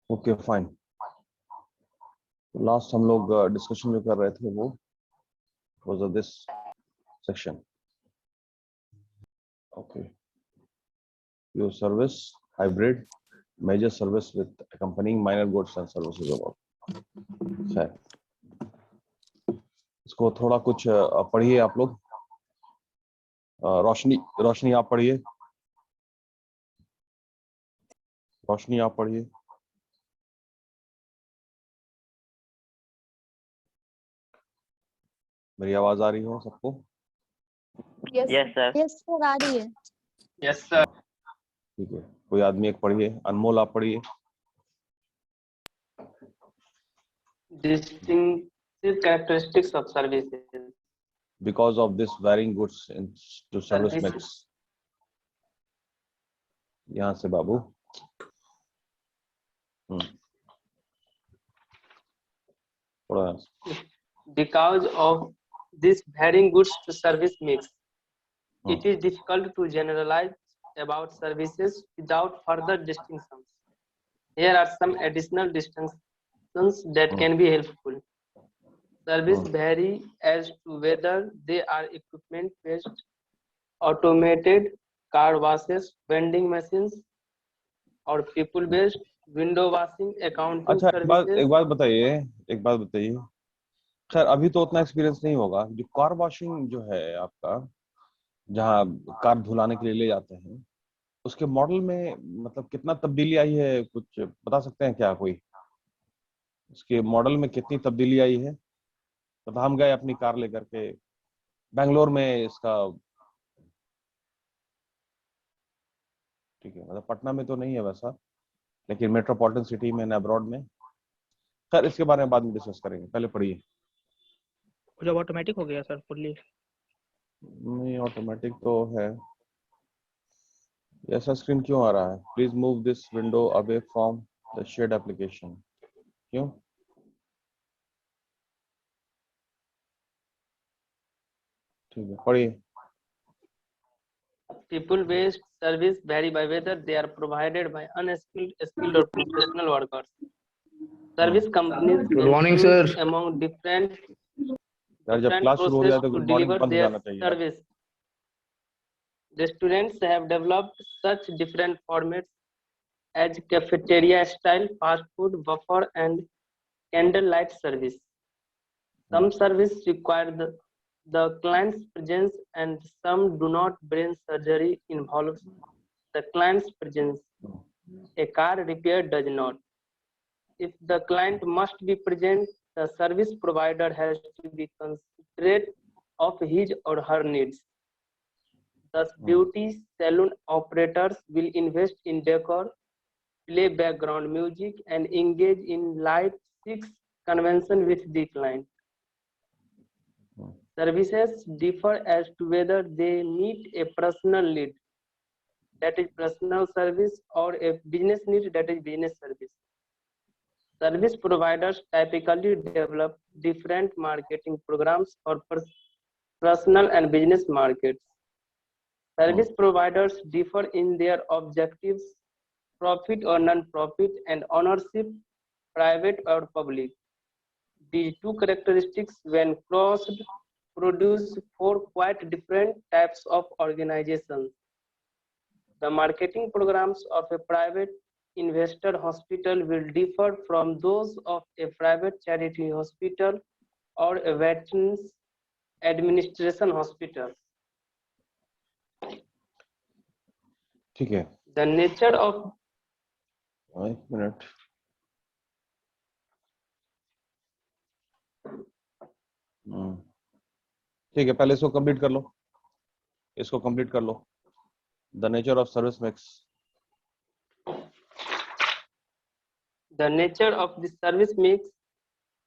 Okay fine. Last हम लोग discussion जो कर रहे थे वो was of this section. Okay, your service hybrid major service with accompanying minor goods and services about। खैर, इसको थोड़ा कुछ पढ़िए आप लोग। रोशनी आप पढ़िए। रोशनी आप पढ़िए। मेरी आवाज आ रही है सबको? Yes sir. यस सर, आ रही है। Yes sir. ठीक है, कोई आदमी एक पढ़िए। अनमोल आप पढ़िए। Distinctive characteristics of services. Because of this varying goods into service Services. mix। यहाँ से बाबू। थोड़ा Because of this varying goods to service mix, it is difficult to generalize about services without further distinctions. Here are some additional distinctions that can be helpful. Service vary as to whether they are equipment-based, automated car washes, vending machines, और people based, window washing, accounting अच्छा, services। एक बात बताइए। खैर अभी तो उतना experience नहीं होगा। जो कार वॉशिंग जो है आपका, जहाँ कार धुलाने के लिए ले जाते हैं, उसके मॉडल में मतलब कितना तब्दीली आई है, कुछ बता सकते हैं क्या कोई? उसके मॉडल में कितनी तब्दीली आई है? तो हम गए अपनी कार लेकर के बेंगलोर में इसका, ठीक है, मतलब पटना में तो नहीं है वैसा, लेकिन मेट्रोपॉलिटन सिटी में, अब्रॉड में। खैर इसके बारे में बाद में डिस्कस करेंगे, पहले पढ़िए। जब ऑटोमेटिक हो गया सर फुल्ली? नहीं, ऑटोमेटिक तो है। ऐसा स्क्रीन क्यों आ रहा है? Please move this window away from the shed application. क्यों? ठीक है, पढ़िए। People based service vary by whether they are provided by unskilled, skilled or professional workers. Service companies Good can morning, choose sir. among different यार जब class शुरू हो process जाए तो to गुड मॉर्निंग deliver बंद हो their जाना चाहिए। service. The students have developed such different formats as cafeteria style, fast food, buffer, and candlelight service. Some service require the client's presence and some do not. Brain surgery involves the client's presence. A car repair does not. If the client must be present, the service provider has to be considerate of his or her needs. Thus, beauty salon operators will invest in decor, play background music, and engage in light six convention with the client. Services differ as to whether they meet a personal need, that is personal service, or a business need, that is business service. Service providers typically develop different marketing programs for personal and business markets. Service providers differ in their objectives, profit or non-profit, and ownership, private or public. These two characteristics, when crossed, produce four quite different types of organizations. The marketing programs of a private investor hospital will differ from those of a private charity hospital or a veterans administration hospital. ठीक है, The nature of एक minute. ठीक है, पहले इसको complete कर लो, इसको complete कर लो। The nature of service mix. The nature of the service mix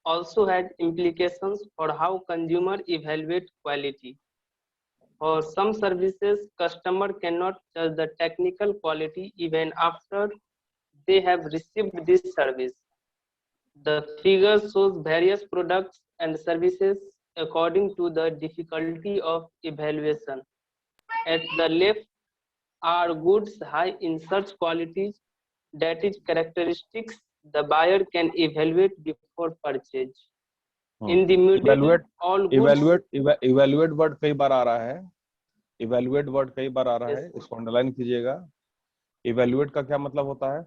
also has implications for how consumers evaluate quality. For some services, customer cannot judge the technical quality even after they have received this service. The figure shows various products and services according to the difficulty of evaluation. At the left are goods high in such qualities, that is characteristics the buyer can evaluate before purchase. In the middle, evaluate all goods. Evaluate word कई बार आ रहा है, evaluate word कई बार आ रहा है, इसको underline कीजिएगा। Evaluate का क्या मतलब होता है?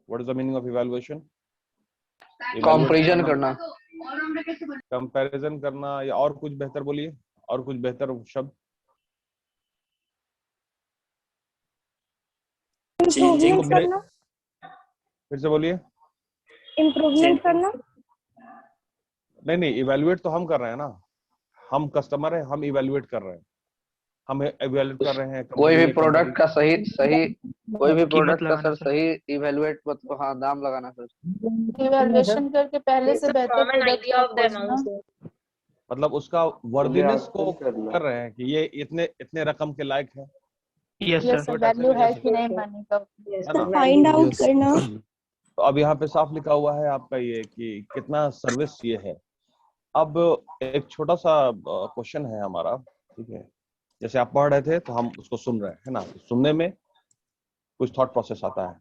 What is the meaning of evaluation? Comparison करना, कंपैरिजन करना, या और कुछ बेहतर बोलिए, और कुछ बेहतर शब्द। इम्प्रूवमेंट करना, फिर से बोलिए। इम्प्रूवमेंट करना। नहीं, इवैल्यूएट तो हम कर रहे हैं ना, हम कस्टमर है, हम इवैल्यूएट कर रहे हैं, हम इवैल्यूएट कर रहे हैं कोई भी प्रोडक्ट का सही कोई भी कीमत प्रोडक्ट का लगाना सर सही इवैल्यूएट, मतलब हाँ दाम लगाना सर। इवैल्यूएशन करके पहले से बेहतर प्रोडक्ट का खोजना, मतलब उसका वर्दीनेस को कर रहे हैं कि ये इतने इतने रकम के लायक है। Yes yes sir. वैल्यू है कि नहीं मनी का। है ना? फाइंड आउट करना। तो अब यहाँ पे साफ लिखा हुआ है आपका ये कि कितना सर्विस ये है। अब एक छोटा सा क्वेश्चन है हमारा, ठीक है, जैसे आप पढ़ रहे थे तो हम उसको सुन रहे हैं, है ना, सुनने में कुछ थॉट प्रोसेस आता है।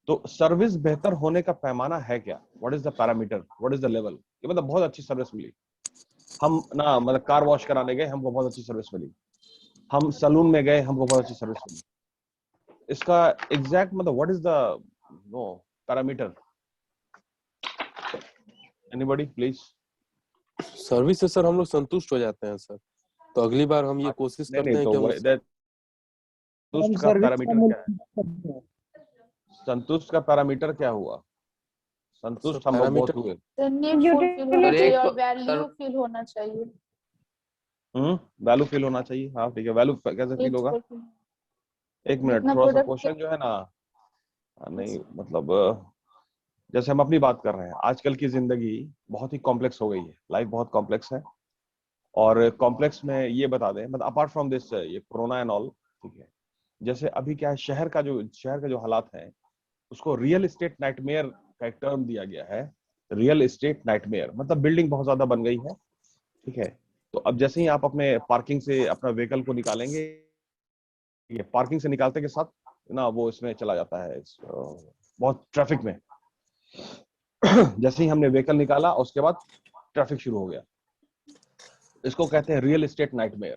तो सर्विस बेहतर होने का पैमाना है क्या? What is the parameter, what is the level? ये मतलब बहुत अच्छी सर्विस मिली, हम ना मतलब कार वॉश कराने गए, हमको बहुत अच्छी सर्विस मिली, हम सलून में गए, हमको बहुत अच्छी सर्विस मिली, इसका एग्जैक्ट मतलब what is the parameter? Anybody please. Service से सर हम लोग संतुष्ट हो जाते हैं सर, तो अगली बार हम ये कोशिश करते हैं कि हम संतुष्ट का पैरामीटर क्या है? संतुष्ट का पैरामीटर क्या हुआ? संतुष्ट हम लोग बहुत हुए। नीड फुलफिल होना चाहिए और वैल्यू फील होना चाहिए। वैल्यू फील होना चाहिए। हाँ ठीक है, वैल्यू कैसे फील होगा? एक मिनट, थोड़ा सा क्वेश्चन जो है ना, नहीं मतलब जैसे हम अपनी बात कर रहे हैं, आजकल की जिंदगी बहुत ही कॉम्प्लेक्स हो गई है, लाइफ बहुत कॉम्प्लेक्स है, और कॉम्प्लेक्स में ये बता दें, मतलब अपार्ट फ्रॉम दिस ये कोरोना एंड ऑल, ठीक है, जैसे अभी क्या है, शहर का जो हालात है उसको रियल एस्टेट नाइटमेयर का एक टर्म दिया गया है। रियल एस्टेट नाइटमेयर मतलब बिल्डिंग बहुत ज्यादा बन गई है, ठीक है, तो अब जैसे ही आप अपने पार्किंग से अपना व्हीकल को निकालेंगे, ये पार्किंग से निकालते के साथ ना वो इसमें चला जाता है बहुत ट्रैफिक में। जैसे ही हमने व्हीकल निकाला उसके बाद ट्रैफिक शुरू हो गया, इसको कहते हैं रियल एस्टेट नाइटमेयर।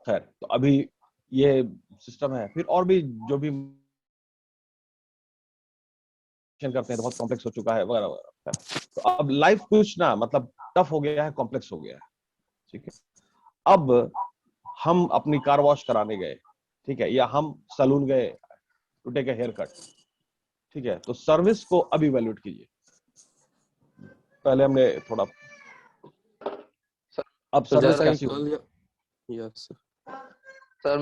खैर, तो अभी ये सिस्टम है, फिर और भी जो भी करते हैं तो बहुत कॉम्प्लेक्स हो चुका है वगैरह वगैरह। तो अब लाइफ कुछ ना मतलब टफ हो गया है, कॉम्प्लेक्स हो गया है, ठीक है। अब हम अपनी कार वॉश कराने गए, ठीक है, या हम सलून गए to take a hair cut, ठीक है, तो सर्विस को अब इवैल्यूएट कीजिए। पहले हमने थोड़ा, अब तो सर्विस जैसा कैसी कि होगी? यस सर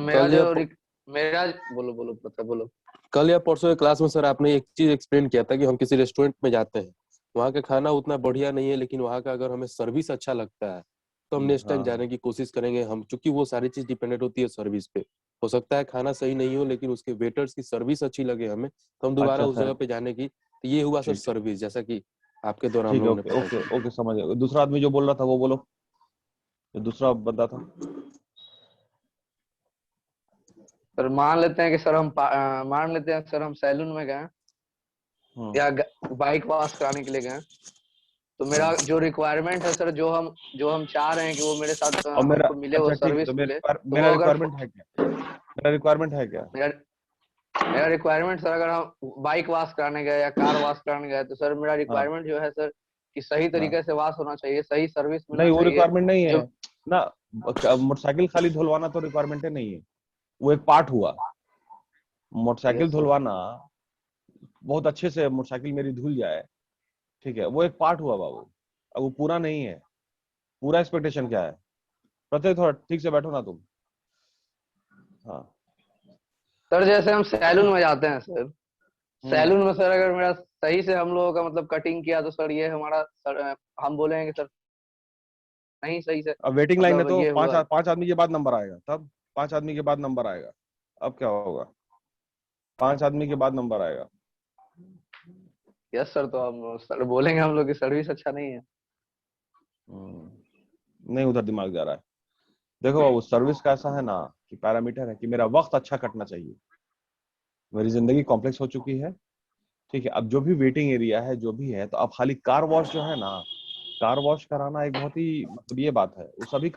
मेरा बोलो पता बोलो। कल या परसों के क्लास में सर आपने एक चीज एक्सप्लेन किया था कि हम किसी रेस्टोरेंट में जाते हैं, वहाँ का खाना उतना बढ़िया नहीं है, लेकिन वहाँ का अगर हमें सर्विस अच्छा लगता है तो हम नेक्स्ट टाइम जाने की कोशिश करेंगे। हम चूंकि वो सारी चीज डिपेंडेंट होती है सर्विस पे, हो सकता है खाना सही नहीं हो लेकिन उसके वेटर्स की सर्विस अच्छी लगे हमें, तो हम दोबारा उस जगह पे जाने की। तो ये हुआ सर सर्विस, जैसा कि आपके द्वारा हम ठीक है, लोगों ने ओके ओके ओके, समझ गया। दूसरा आदमी जो बोल रहा था वो बोलो, जो दूसरा बंदा था। सर मान लेते हैं सर हम सैलून में गए या बाइक वॉश कराने के लिए गए, तो मेरा जो रिक्वायरमेंट है सर, जो हम चाह रहे हैं कि वो मेरे साथ और मेरा, हमको मिले, वो अच्छा ठीक है, सर्विस तो मिले, तो मेरा वो रिक्वायरमेंट है क्या? मेरा रिक्वायरमेंट है क्या? मेरा रिक्वायरमेंट सर, अगर हम बाइक वॉश कराने गए या कार वॉश कराने गए, तो सर मेरा रिक्वायरमेंट जो है सर कि सही तरीके से वॉश होना चाहिए, सही सर्विस मिलना नहीं, वो चाहिए। रिक्वायरमेंट नहीं है जो ना, मोटरसाइकिल खाली धुलवाना तो रिक्वायरमेंट नहीं है, वो एक पार्ट हुआ। मोटरसाइकिल धुलवाना, बहुत अच्छे से मोटरसाइकिल मेरी धुल जाए, ठीक है, वो एक पार्ट हुआ बाबू, अब वो पूरा नहीं है। पूरा एक्सपेक्टेशन क्या है? प्रत्येक थोड़ा ठीक से बैठो ना तुम। हाँ सर जैसे हम सैलून में जाते हैं सर, सैलून में सर अगर मेरा सही से हम लोगों का मतलब कटिंग किया, तो सर ये हमारा सर, हम बोलेंगे सर नहीं सही से, अब वेटिंग लाइन है मतलब तो पांच आदमी के बाद नंबर आएगा, तब 5 आदमी के बाद नंबर आएगा। अब क्या होगा? 5 आदमी के बाद नंबर आएगा। यस सर, तो हम सर बोलेंगे हम लोग की सर्विस अच्छा नहीं है। नहीं, उधर दिमाग जा रहा है। देखो वो सर्विस का ऐसा है ना कि पैरामीटर है कि मेरा वक्त अच्छा कटना चाहिए, मेरी जिंदगी कॉम्प्लेक्स हो चुकी है, ठीक है, अब जो भी वेटिंग एरिया है जो भी है, तो अब खाली कार वॉश जो है ना, कार वॉश कराना एक बहुत ही मतलब ये बात है, वो सभी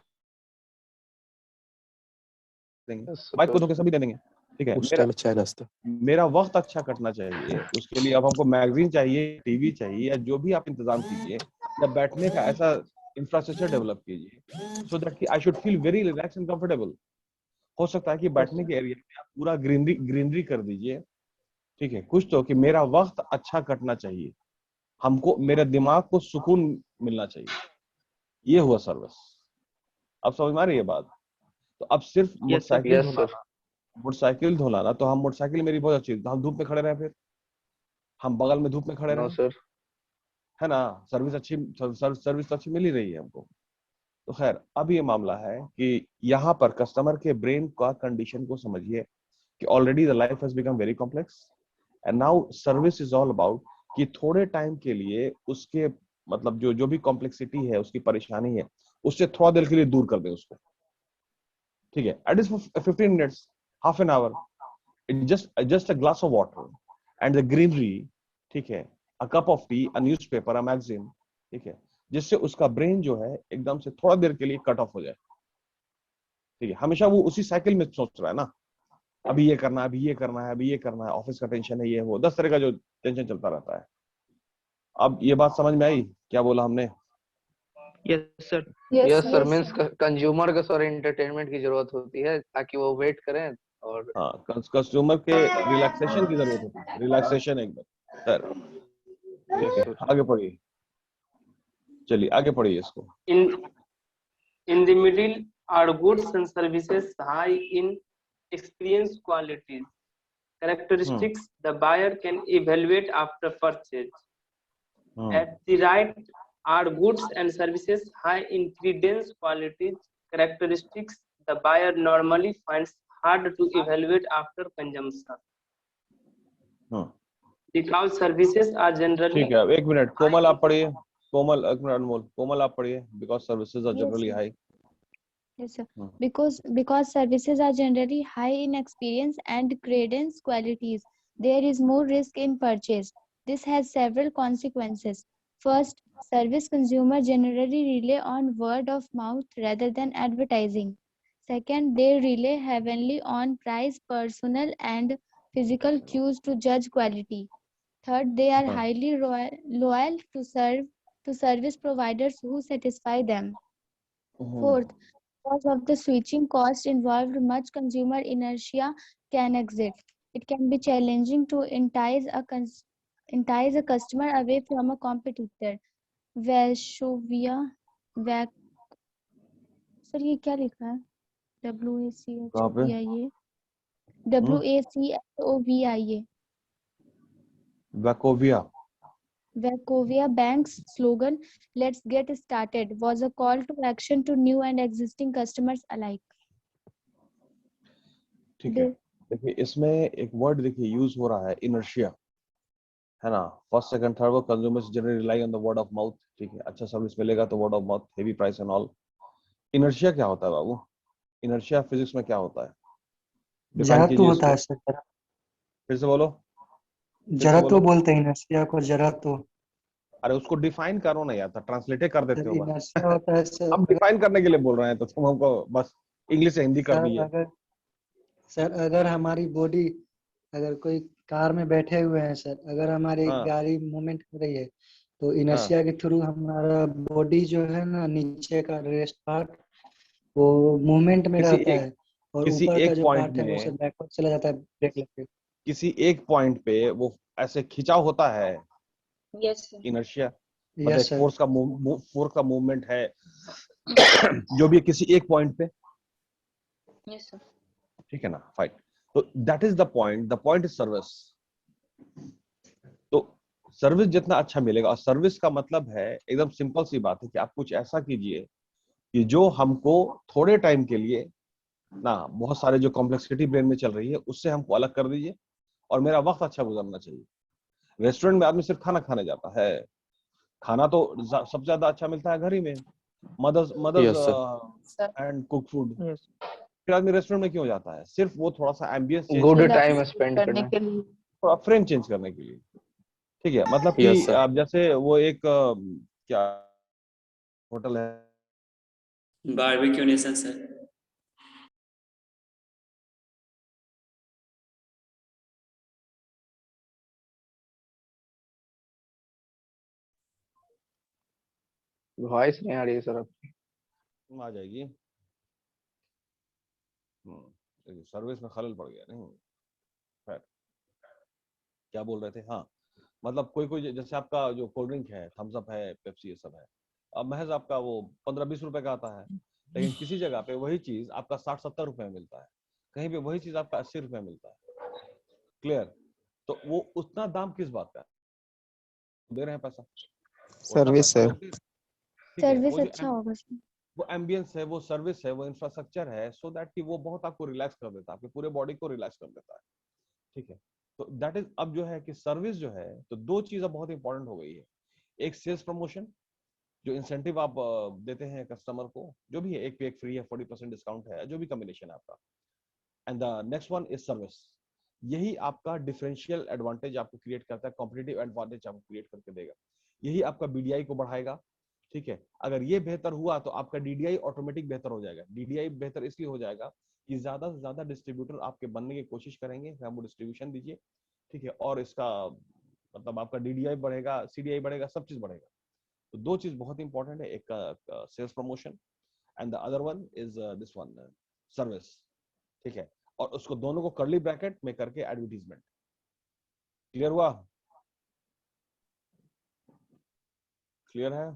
देंगे, बाइक को धोके सभी दे देंगे। ठीक है, उस टाइम चाय नाश्ता मेरा वक्त अच्छा कटना चाहिए, उसके लिए अब हमको मैगजीन चाहिए, टीवी चाहिए, या जो भी आप इंतजाम कीजिए, या बैठने का ऐसा इंफ्रास्ट्रक्चर डेवलप कीजिए सो दैट कि I should feel very relax and comfortable. हो सकता है कि बैठने के एरिया में आप पूरा ग्रीनरी कर दीजिए। ठीक है, कुछ तो कि मेरा वक्त अच्छा कटना चाहिए, हमको मेरे दिमाग को सुकून मिलना चाहिए, ये हुआ सर्विस। अब समझ में आ रही है बात? तो अब सिर्फ यस सर। मोटरसाइकिल धुलाना, तो हम मोटरसाइकिल मेरी बहुत अच्छी, तो हम धूप में खड़े रहे, फिर हम बगल में धूप में खड़े नो रहे, सर। है ना? सर्विस अच्छी, सर्विस तो अच्छी मिल ही रही है हमको। तो खैर, अब ये मामला है कि यहाँ पर कस्टमर के ब्रेन का कंडीशन को समझिए कि already the life has become very complex, and now service is all about कि थोड़े टाइम के लिए उसके मतलब जो भी कॉम्प्लेक्सिटी है, उसकी परेशानी है, उससे थोड़ा देर के लिए दूर कर दें उसको। ठीक है, it is 15 minutes, half an hour, just a glass of water and the greenery, ठीक है, a cup of tea, a newspaper, a magazine, ठीक है, जिससे उसका ब्रेन जो है एकदम से थोड़ा देर के लिए कट ऑफ हो जाए। ठीक है, हमेशा वो उसी साइकिल में सोच रहा है ना, अभी ये करना है, अभी ये करना है, अभी ये करना है, ऑफिस का टेंशन है, ये वो 10 तरह का जो टेंशन चलता रहता है। अब ये बात समझ में आई क्या बोला हमने? Yes sir. Yes sir, means consumer को सर एंटरटेनमेंट की जरूरत होती है ताकि वो वेट करें, और हाँ, कस्टमर के रिलैक्सेशन की जरूरत होती है, रिलैक्सेशन एकदम। सर ठीक है, आगे पढ़िए, चलिए आगे पढ़िए इसको। In the middle are goods and services high in experience qualities, characteristics the buyer can evaluate after purchase. At the right are goods and services high in credence qualities, characteristics the buyer normally finds hard to evaluate after consumption. Because services are generally ठीक है, अब एक minute, कोमल आप पढ़िए, कोमल, एक minute अनमोल, कोमल आप पढ़िए। Because services are generally high. Yes, sir. Because services are generally high in experience and credence qualities, there is more risk in purchase. This has several consequences. First, service consumer generally rely on word of mouth rather than advertising. Second, they rely heavily on price, personal and physical cues to judge quality. Third, they are highly loyal to service providers who satisfy them. Fourth, because of the switching cost involved, much consumer inertia can exist. It can be challenging to entice a customer away from a competitor. Vaishovia, Vac, sir ये क्या लिखा है? WACHOVIA, WACHOVIA. Wachovia Bank's slogan, "Let's get started," was a call to action to new and existing customers alike. ठीक है, देखिए इसमें एक word देखिए यूज हो रहा है, इनर्शिया, है ना? First second third word, consumers generally rely on the word of mouth. ठीक है, अच्छा सर्विस मिलेगा तो word of mouth, heavy price and all. Inertia क्या होता है बाबू? इनर्शिया फिजिक्स में क्या होता है? जड़त्व होता है सर। फिर से बोलो। जड़त्व बोलते हैं इनर्शिया को, जड़त्व। अरे उसको डिफाइन करो ना यार, ट्रांसलेट कर देते हो। इनर्शिया होता है सर। अब डिफाइन करने के लिए बोल रहे हैं तो तुम हमको बस इंग्लिश से हिंदी कर दिए। सर अगर हमारी बॉडी, अगर कोई कार में बैठे हुए हैं सर, अगर हमारी गाड़ी मूवमेंट कर रही है तो इनर्शिया के थ्रू हमारा बॉडी जो है ना, नीचे का रेस्ट पार्ट वो मूवमेंट में रहता है, और ऊपर का जो पार्ट है वो सर बैकवर्ड चला जाता है ब्रेक लगके। किसी एक पॉइंट पे वो ऐसे खिंचाव होता है। यस इनर्शिया मतलब फोर्स का मूवमेंट है जो भी किसी एक पॉइंट पे। Yes sir. ठीक है ना, फाइन। तो that is the point is service. तो सर्विस जितना अच्छा मिलेगा, और सर्विस का मतलब है एकदम सिंपल सी बात है कि आप कुछ ऐसा कीजिए कि जो हमको थोड़े टाइम के लिए ना, बहुत सारे जो कॉम्प्लेक्सिटी ब्रेन में चल रही है उससे हमको अलग कर दीजिए, और मेरा वक्त अच्छा गुजरना चाहिए। रेस्टोरेंट में आदमी सिर्फ खाना खाने जाता है, खाना तो सबसे ज्यादा अच्छा मिलता है घर ही में, मदर्स एंड कुक फूड। फिर आदमी रेस्टोरेंट में क्यों जाता है? सिर्फ वो थोड़ा सा ambience change good time spend करने के लिए, थोड़ा फ्रेम चेंज करने के लिए। ठीक है, मतलब कि यस सर। अब जैसे वो एक क्या होटल है, बारबेक्यू नेशन सर। वॉइस नहीं आ रही है सर आपकी। आ जाएगी। सर्विस में खलल पड़ गया नहीं, खैर क्या बोल रहे थे। हाँ, मतलब कोई कोई जैसे आपका जो कोल्ड ड्रिंक है, थम्स अप है, पेप्सी, ये सब है, अब महज आपका वो 15-20 रुपए का आता है, लेकिन किसी जगह पे वही चीज आपका 60-70 रुपए में मिलता है, कहीं पे वही चीज आपका 80 रुपए में मिलता है। क्लियर? तो वो उतना दाम किस बात का दे रहे हैं पैसा, उतना सर्विस पैसा है। वो दे, ठीक है। सर्विस वो जो अच्छा होगा सर। वो एम्बियंस है, वो सर्विस है, वो इंफ्रास्ट्रक्चर है, सो दैट कि वो बहुत आपको रिलैक्स कर देता है, आपके पूरे बॉडी को रिलैक्स कर देता है। ठीक है, तो दैट इज, अब जो है कि सर्विस जो है, तो दो चीजें बहुत इंपॉर्टेंट हो गई है। एक सेल्स प्रमोशन, जो इंसेंटिव आप देते हैं कस्टमर को, जो भी है, एक पे एक फ्री है, 40% डिस्काउंट है, जो भी कॉम्बिनेशन है आपका। And the next one is service. यही आपका डिफरेंशियल एडवांटेज आपको क्रिएट करता है, कॉम्पिटिटिव एडवांटेज आपको क्रिएट करके देगा, यही आपका बीडीआई को बढ़ाएगा। ठीक है, अगर ये बेहतर हुआ तो आपका डीडीआई ऑटोमेटिक बेहतर हो जाएगा। डीडीआई बेहतर इसलिए हो जाएगा कि ज्यादा से ज्यादा डिस्ट्रीब्यूटर आपके बनने की कोशिश करेंगे, हमको डिस्ट्रीब्यूशन दीजिए। ठीक है, और इसका मतलब आपका डीडीआई बढ़ेगा, सीडीआई बढ़ेगा, सब चीज बढ़ेगा। तो दो चीज बहुत इंपॉर्टेंट है, एक का sales promotion and the other one is this one, service. ठीक है, और उसको दोनों को कर्ली ब्रैकेट में करके एडवर्टीजमेंट। क्लियर हुआ? क्लियर है?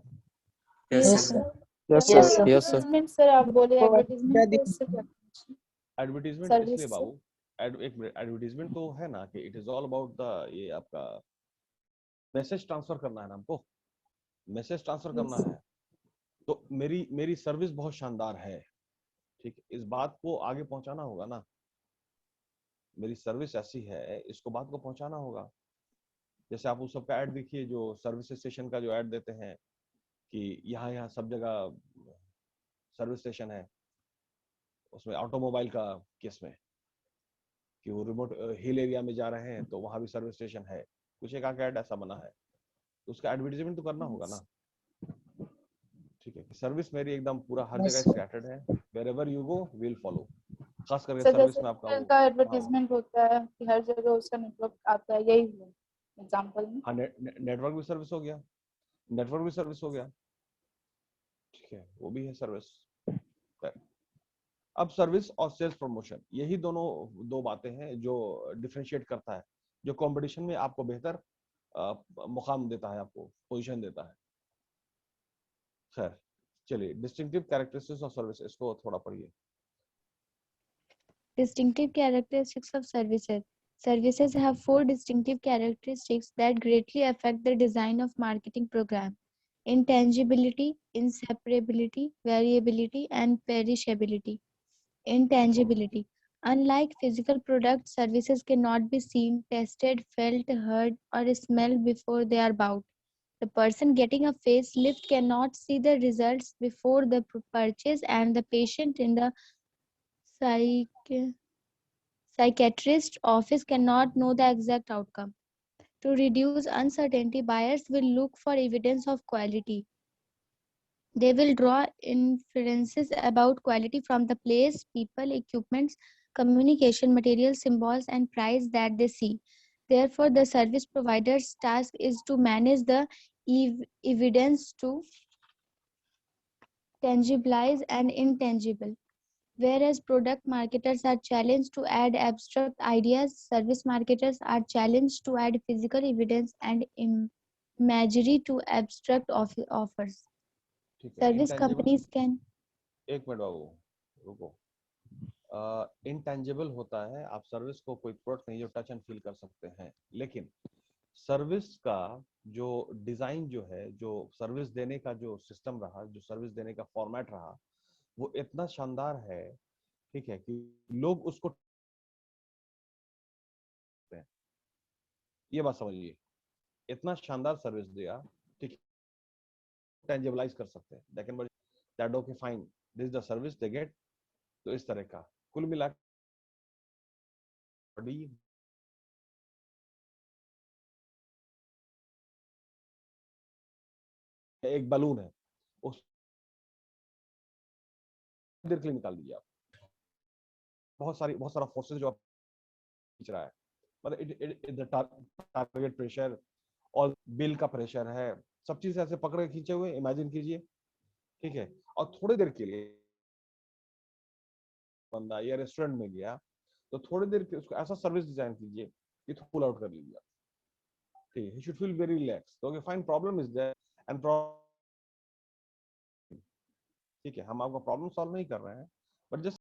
Yes yes sir. Sir. Yes yes sir. Sir. Yes sir. Advertisement sir, आप बोले एडवर्टीजमेंट तो इससे क्या एडवर्टीजमेंट इसलिए सर्विस से? बाबू, एक मिनट, एडवर्टीजमेंट तो है ना कि it is all about the, ये आपका मैसेज ट्रांसफर करना है ना हमको, मैसेज ट्रांसफर करना यस। है। तो मेरी मेरी सर्विस बहुत शानदार है, ठीक है, इस बात को आगे पहुंचाना होगा ना, मेरी सर्विस ऐसी है, इसको बात को पहुंचाना होगा। जैसे आप उस सबका ऐड देखिए, जो सर्विस स्टेशन का जो ऐड देते हैं कि यहाँ यहाँ सब जगह सर्विस स्टेशन है, उसमें ऑटोमोबाइल का केस में कि वो रिमोट हिल एरिया में जा रहे हैं तो वहां भी सर्विस स्टेशन है, कुछ एक आके ऐड ऐसा बना है, तो उसका एडवर्टाइजमेंट तो करना होगा ना। ठीक है, सर्विस मेरी एकदम पूरा हर जगह स्कैटर्ड है, wherever you go will follow, खास करके सर सर्विस जैसे में आपका एयरटेल वो। का हाँ एडवर्टीजमेंट होता है कि हर जगह उसका नेटवर्क आता है, यही है एग्जांपल में। हाँ, नेटवर्क भी सर्विस हो गया, नेटवर्क भी सर्विस हो गया। ठीक है, वो भी है सर्विस। अब सर्विस और सेल्स प्रमोशन, यही दोनों दो बातें हैं जो डिफरेंशिएट करता है, जो कंपटीशन में आपको बेहतर मुकाम देता है, आपको पोजीशन देता है। खैर चलिए, डिस्टिंक्टिव कैरेक्टरिस्टिक्स ऑफ सर्विस, इसको थोड़ा पढ़िए। Distinctive characteristics of services. Services have four distinctive characteristics that greatly affect the design of marketing program: intangibility, inseparability, variability, and perishability. Intangibility. Unlike physical products, services cannot be seen, tested, felt, heard, or smelled before they are bought. The person getting a facelift cannot see the results before the purchase, and the patient in the psych- psychiatrist's office cannot know the exact outcome. To reduce uncertainty, buyers will look for evidence of quality. They will draw inferences about quality from the place, people, equipments, communication materials, symbols, and price that they see. Therefore, the service provider's task is to manage the evidence to tangibilize and intangible. Whereas product marketers are challenged to add abstract ideas, service marketers are challenged to add physical evidence and imagery to abstract offers. ठीक है, Service intangible, companies can एक minute बाबू रुको। Intangible होता है, आप service को कोई product नहीं जो टच एंड फील कर सकते हैं, लेकिन सर्विस का जो डिजाइन जो है, जो सर्विस देने का जो सिस्टम रहा, जो सर्विस देने का फॉर्मेट रहा, वो इतना शानदार है, ठीक है, कि लोग उसको, ये बात समझिए, इतना शानदार सर्विस दिया, ठीक, टेंजिबलाइज कर सकते हैं, they can that okay fine, this is the service they get. तो इस तरह का कुल मिला एक बलून है, उस देर के लिए निकाल दीजिए आप, बहुत सारा फोर्सेस जो आप खींच रहा है, मतलब द टारगेट प्रेशर और बिल का प्रेशर है, सब चीज ऐसे पकड़ के खींचे हुए इमेजिन कीजिए, ठीक है। और थोड़ी देर के लिए बंदा या रेस्टोरेंट में गया तो थोड़ी देर के उसको ऐसा सर्विस डिजाइन कीजिए कि पुल आउट कर लीजिए, ठीक है, he should feel very relax. Okay fine, problem is there and ठीक है, हम आपका प्रॉब्लम सॉल्व नहीं कर रहे हैं, बट जस्ट